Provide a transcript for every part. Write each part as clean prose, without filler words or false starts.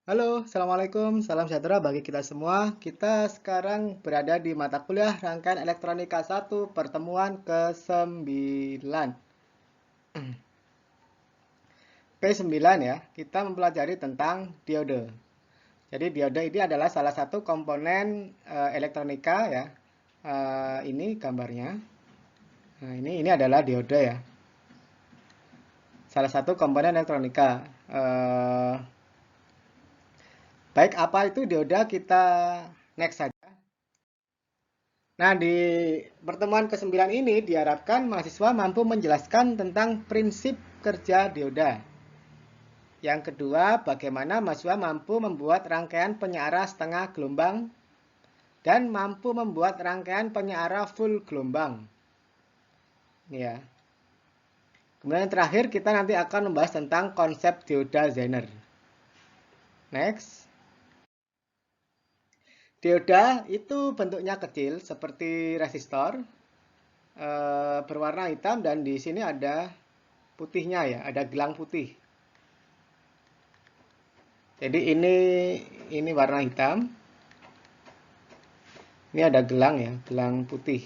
Halo, Assalamualaikum, salam sejahtera bagi kita semua. Kita sekarang berada di mata kuliah rangkaian elektronika 1 pertemuan ke-9. P9 ya, kita mempelajari tentang diode. Jadi diode ini adalah salah satu komponen elektronika ya. Ini gambarnya. Nah, ini adalah diode ya. Salah satu komponen elektronika. Baik, apa itu dioda kita next saja. Nah, di pertemuan ke-9 ini diharapkan mahasiswa mampu menjelaskan tentang prinsip kerja dioda. Yang kedua, bagaimana mahasiswa mampu membuat rangkaian penyeara setengah gelombang dan mampu membuat rangkaian penyeara full gelombang. Ya. Kemudian yang terakhir kita nanti akan membahas tentang konsep dioda Zener. Next. Dioda itu bentuknya kecil seperti resistor, berwarna hitam dan di sini ada putihnya ya, ada gelang putih. Jadi ini warna hitam. Ini ada gelang ya, gelang putih.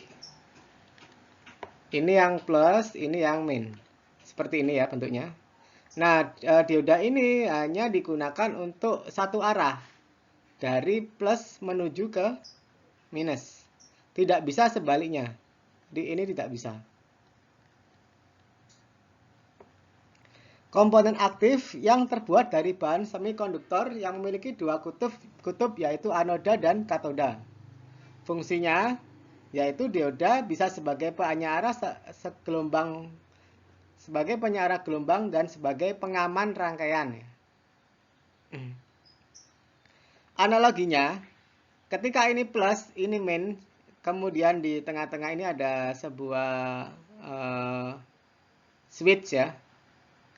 Ini yang plus, ini yang min. Seperti ini ya bentuknya. Nah, dioda ini hanya digunakan untuk satu arah. Dari plus menuju ke minus. Tidak bisa sebaliknya. Di ini tidak bisa. Komponen aktif yang terbuat dari bahan semikonduktor yang memiliki dua kutub yaitu anoda dan katoda. Fungsinya yaitu dioda bisa sebagai penyeara segelombang, sebagai penyeara gelombang dan sebagai pengaman rangkaian. Analoginya, ketika ini plus, ini min, kemudian di tengah-tengah ini ada sebuah switch ya.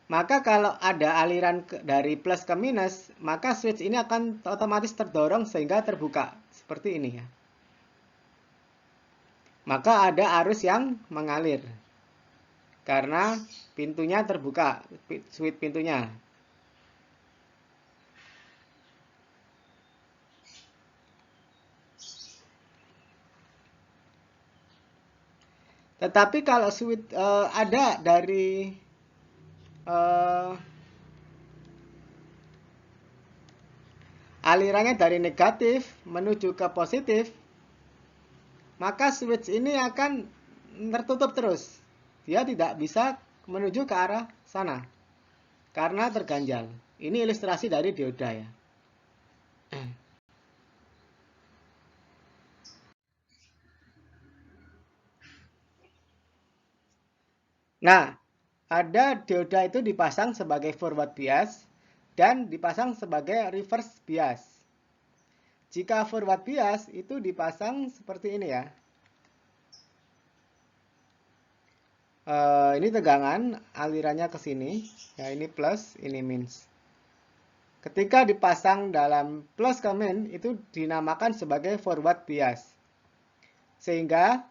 Maka kalau ada aliran dari plus ke minus, maka switch ini akan otomatis terdorong sehingga terbuka. Seperti ini ya. Maka ada arus yang mengalir. Karena pintunya terbuka, switch pintunya. Tetapi kalau switch ada dari alirannya dari negatif menuju ke positif, maka switch ini akan tertutup terus. Dia tidak bisa menuju ke arah sana karena terganjal. Ini ilustrasi dari dioda ya. Nah, ada dioda itu dipasang sebagai forward bias dan dipasang sebagai reverse bias. Jika forward bias itu dipasang seperti ini ya. Ini tegangan, alirannya ke sini. Ya, ini plus, ini minus. Ketika dipasang dalam plus ke min, itu dinamakan sebagai forward bias. Sehingga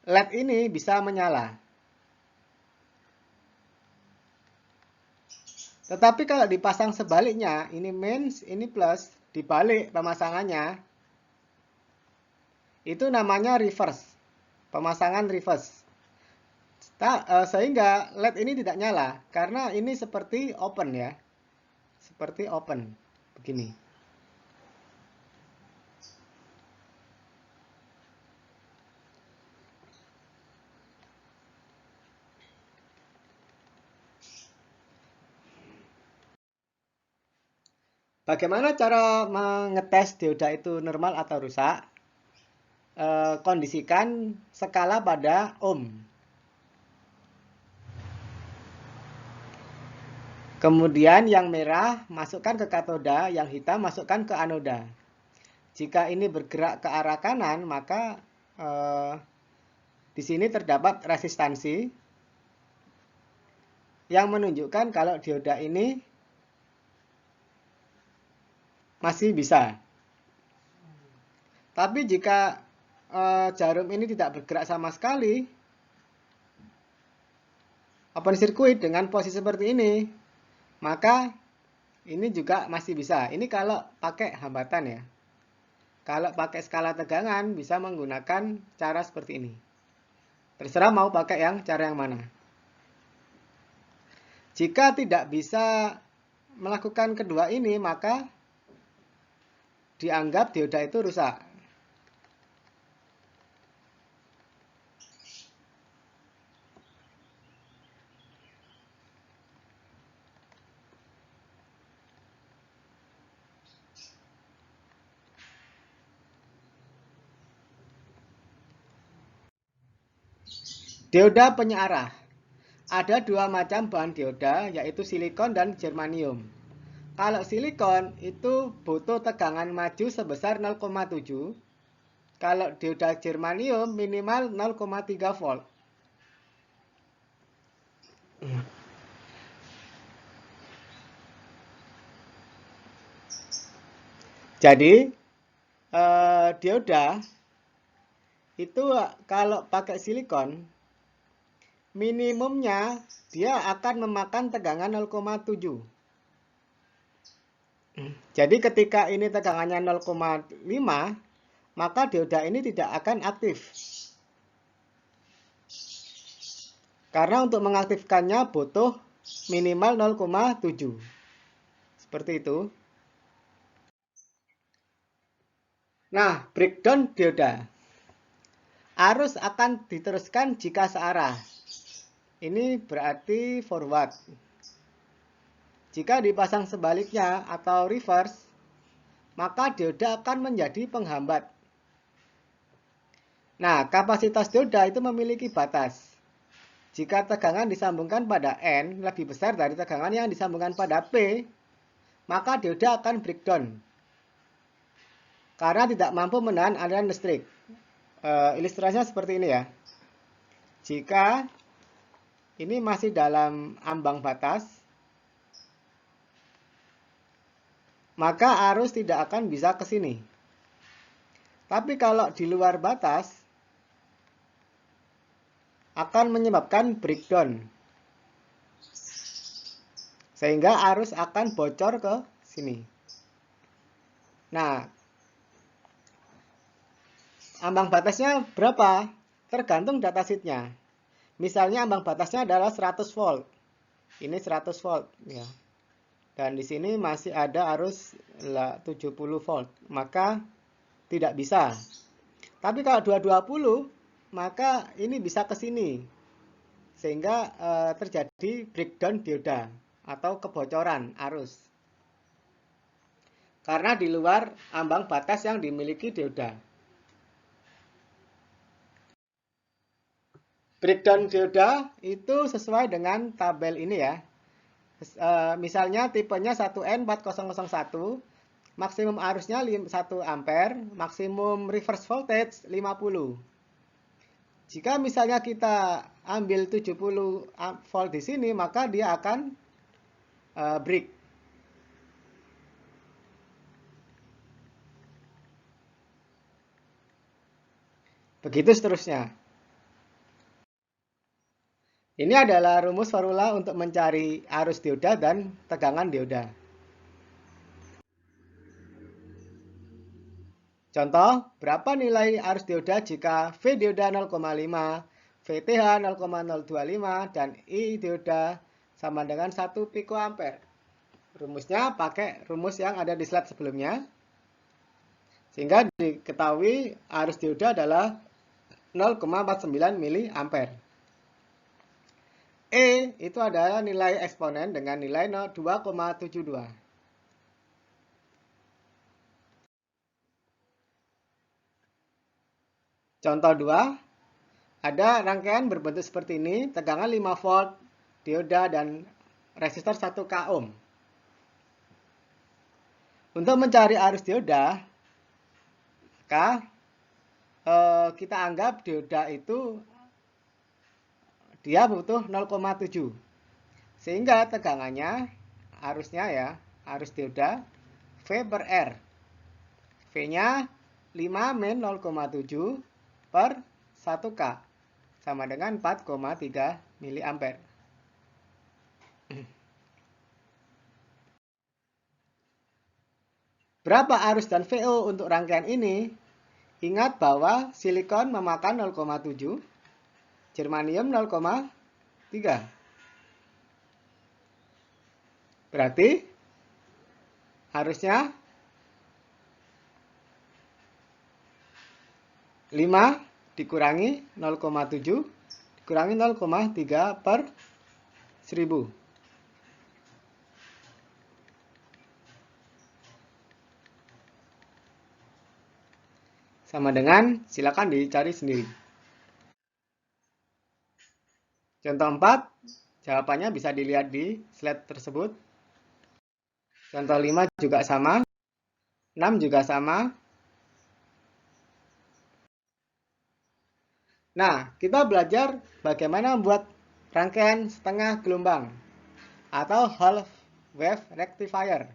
LED ini bisa menyala. Tetapi kalau dipasang sebaliknya, ini minus, ini plus, dibalik pemasangannya, itu namanya reverse. Pemasangan reverse. Sehingga LED ini tidak nyala, karena ini seperti open ya. Seperti open, begini. Bagaimana cara mengetes dioda itu normal atau rusak? Kondisikan skala pada ohm. Kemudian yang merah masukkan ke katoda, yang hitam masukkan ke anoda. Jika ini bergerak ke arah kanan, maka di sini terdapat resistansi yang menunjukkan kalau dioda ini masih bisa. Tapi jika jarum ini tidak bergerak sama sekali, open circuit dengan posisi seperti ini, maka ini juga masih bisa. Ini kalau pakai hambatan ya. Kalau pakai skala tegangan bisa menggunakan cara seperti ini. Terserah mau pakai cara yang mana. Jika tidak bisa melakukan kedua ini, maka dianggap dioda itu rusak. Dioda penyearah. Ada dua macam bahan dioda, yaitu silikon dan germanium. Kalau silikon itu butuh tegangan maju sebesar 0,7. Kalau dioda germanium minimal 0,3 volt. Jadi dioda itu kalau pakai silikon minimumnya dia akan memakan tegangan 0,7. Jadi ketika ini tegangannya 0,5, maka dioda ini tidak akan aktif. Karena untuk mengaktifkannya butuh minimal 0,7. Seperti itu. Nah, breakdown dioda. Arus akan diteruskan jika searah. Ini berarti forward. Jika dipasang sebaliknya atau reverse, maka dioda akan menjadi penghambat. Nah, kapasitas dioda itu memiliki batas. Jika tegangan disambungkan pada N lebih besar dari tegangan yang disambungkan pada P, maka dioda akan breakdown. Karena tidak mampu menahan aliran listrik. Ilustrasinya seperti ini ya. Jika ini masih dalam ambang batas, maka arus tidak akan bisa ke sini. Tapi kalau di luar batas, akan menyebabkan breakdown. Sehingga arus akan bocor ke sini. Nah, ambang batasnya berapa? Tergantung datasheetnya. Misalnya ambang batasnya adalah 100 volt. Ini 100 volt ya. Dan di sini masih ada arus 70 volt. Maka tidak bisa. Tapi kalau 220, maka ini bisa ke sini. Sehingga terjadi breakdown dioda atau kebocoran arus. Karena di luar ambang batas yang dimiliki dioda. Breakdown dioda itu sesuai dengan tabel ini ya. Misalnya tipenya 1N4001, maksimum arusnya 1 ampere, maksimum reverse voltage 50. Jika misalnya kita ambil 70 volt di sini, maka dia akan break. Begitu seterusnya. Ini adalah rumus formula untuk mencari arus dioda dan tegangan dioda. Contoh, berapa nilai arus dioda jika V dioda 0,5, VTH 0,025, dan I dioda sama dengan 1 picoampere. Rumusnya pakai rumus yang ada di slide sebelumnya. Sehingga diketahui arus dioda adalah 0,49 miliampere. E itu adalah nilai eksponen dengan nilai 2,72. Contoh 2, ada rangkaian berbentuk seperti ini, tegangan 5 volt, dioda, dan resistor 1 k ohm. Untuk mencari arus dioda, maka kita anggap dioda itu dia butuh 0,7. Sehingga tegangannya, arusnya ya, arus dioda, V per R. V-nya 5 min 0,7 per 1 K. Sama dengan 4,3 miliampere. Berapa arus dan VO untuk rangkaian ini? Ingat bahwa silikon memakan 0,7, germanium 0,3. Berarti harusnya 5 dikurangi 0,7 dikurangi 0,3 per 1000. Sama dengan, silakan dicari sendiri. Contoh 4, jawabannya bisa dilihat di slide tersebut. Contoh 5 juga sama, 6 juga sama. Nah, kita belajar bagaimana membuat rangkaian setengah gelombang atau half wave rectifier.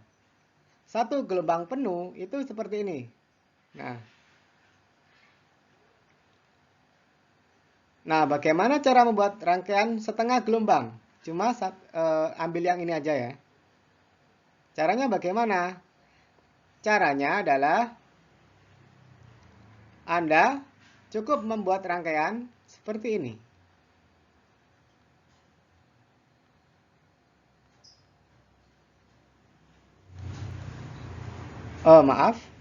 Satu gelombang penuh itu seperti ini. Nah, bagaimana cara membuat rangkaian setengah gelombang? Cuma ambil yang ini aja ya. Caranya bagaimana? Caranya adalah Anda cukup membuat rangkaian seperti ini. Oh, maaf.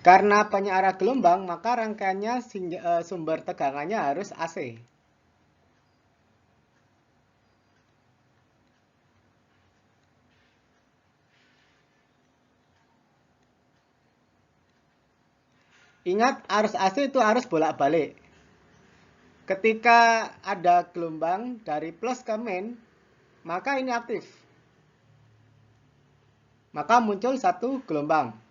Karena penyearah gelombang, maka rangkaiannya sumber tegangannya harus AC. Ingat, arus AC itu harus bolak-balik. Ketika ada gelombang dari plus ke min, maka ini aktif. Maka muncul satu gelombang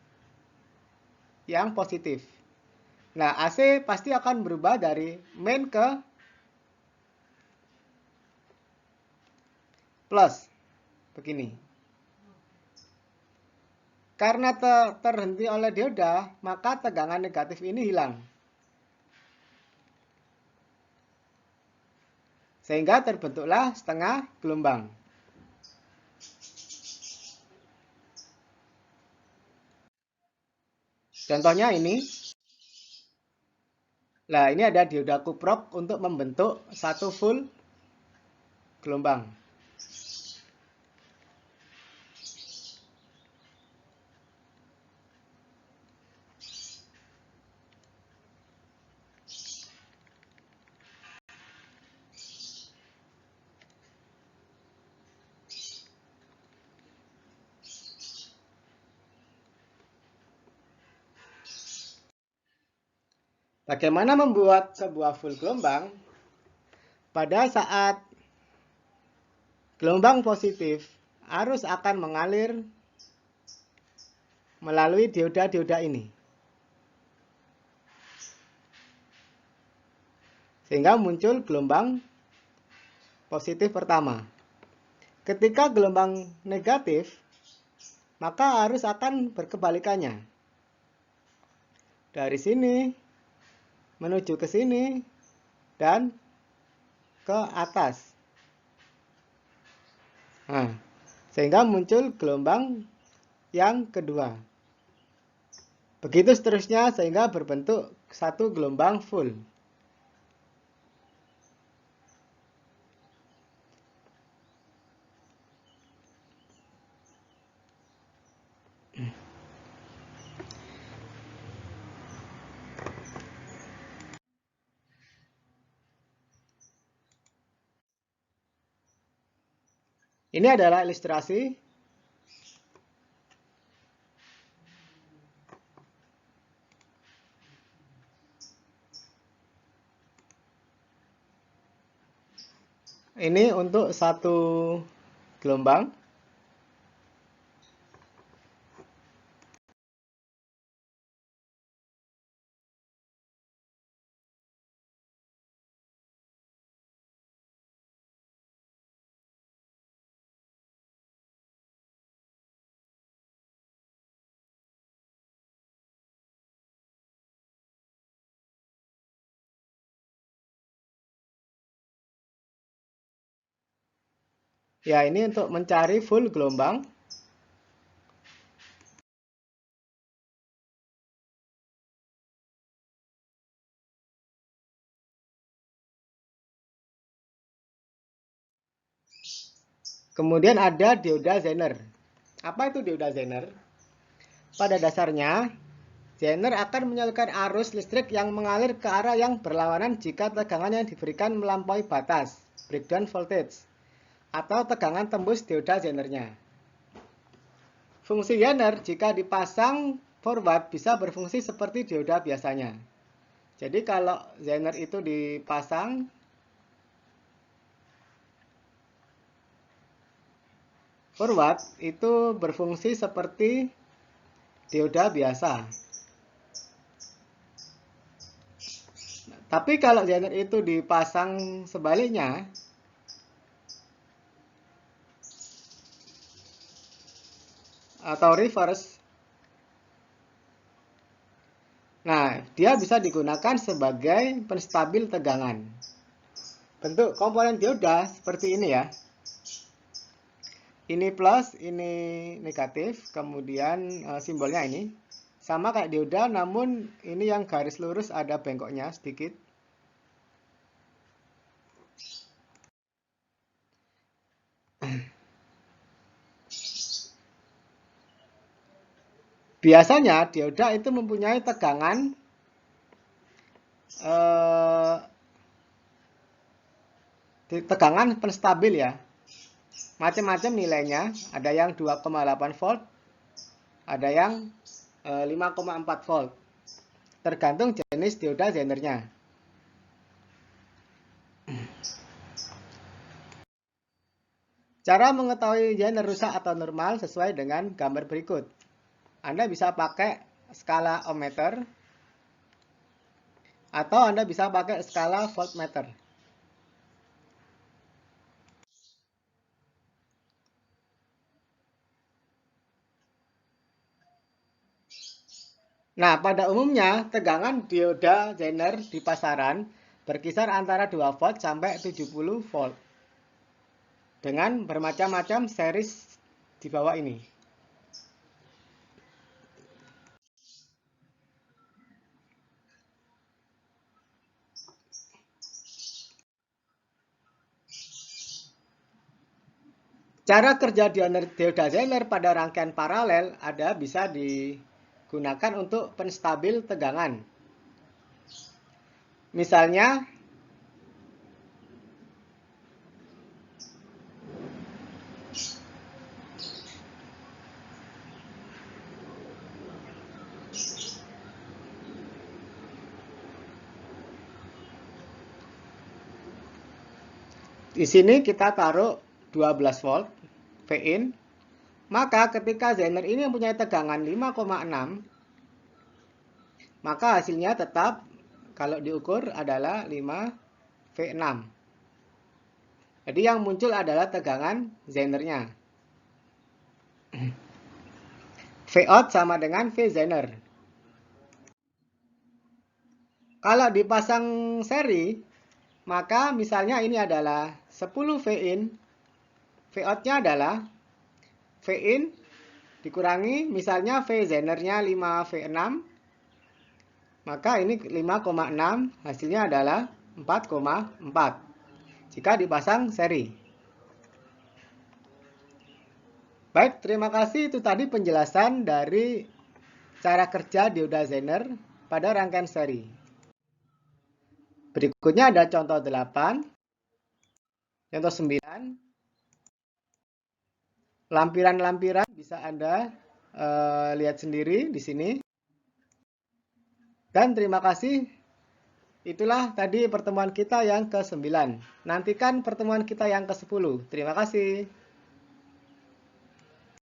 yang positif. Nah, AC pasti akan berubah dari min ke plus. Begini. Karena terhenti oleh dioda, maka tegangan negatif ini hilang. Sehingga terbentuklah setengah gelombang. Contohnya ini. Nah, ini ada dioda kuprok untuk membentuk satu full gelombang. Bagaimana membuat sebuah full gelombang? Pada saat gelombang positif, arus akan mengalir melalui dioda-dioda ini. Sehingga muncul gelombang positif pertama. Ketika gelombang negatif, maka arus akan berkebalikannya. Dari sini menuju ke sini dan ke atas. Nah, sehingga muncul gelombang yang kedua. Begitu seterusnya sehingga berbentuk satu gelombang full. Ini adalah ilustrasi. Ini untuk satu gelombang. Ya, ini untuk mencari full gelombang. Kemudian ada dioda Zener. Apa itu dioda Zener? Pada dasarnya, Zener akan menyalurkan arus listrik yang mengalir ke arah yang berlawanan jika tegangan yang diberikan melampaui batas, breakdown voltage, atau tegangan tembus dioda Zenernya. Fungsi Zener jika dipasang forward bisa berfungsi seperti dioda biasanya. Jadi kalau Zener itu dipasang forward itu berfungsi seperti dioda biasa. Tapi kalau Zener itu dipasang sebaliknya, atau reverse, nah dia bisa digunakan sebagai penstabil tegangan. Bentuk komponen dioda seperti ini ya. Ini plus, ini negatif, kemudian simbolnya ini. Sama kayak dioda, namun ini yang garis lurus ada bengkoknya sedikit. Biasanya dioda itu mempunyai tegangan tegangan penstabil ya. Macam-macam nilainya, ada yang 2,8 volt, ada yang 5,4 volt. Tergantung jenis dioda Zenernya. Cara mengetahui Zener rusak atau normal sesuai dengan gambar berikut. Anda bisa pakai skala ohmmeter atau Anda bisa pakai skala voltmeter. Nah, pada umumnya tegangan dioda Zener di pasaran berkisar antara 2 volt sampai 70 volt. Dengan bermacam-macam series di bawah ini. Cara kerja dioda Zener pada rangkaian paralel ada bisa digunakan untuk penstabil tegangan. Misalnya, di sini kita taruh 12 volt Vin. Maka ketika Zener ini mempunyai tegangan 5,6, maka hasilnya tetap kalau diukur adalah 5 V6. Jadi yang muncul adalah tegangan Zenernya. Vout sama dengan V Zener. Kalau dipasang seri, maka misalnya ini adalah 10 Vin, Vout-nya adalah Vin dikurangi misalnya V Zenernya 5 V6, maka ini 5,6, hasilnya adalah 4,4 jika dipasang seri. Baik, terima kasih. Itu tadi penjelasan dari cara kerja dioda Zener pada rangkaian seri. Berikutnya ada contoh 8, contoh 9. Lampiran-lampiran bisa Anda lihat sendiri di sini. Dan terima kasih. Itulah tadi pertemuan kita yang ke-9. Nantikan pertemuan kita yang ke-10. Terima kasih.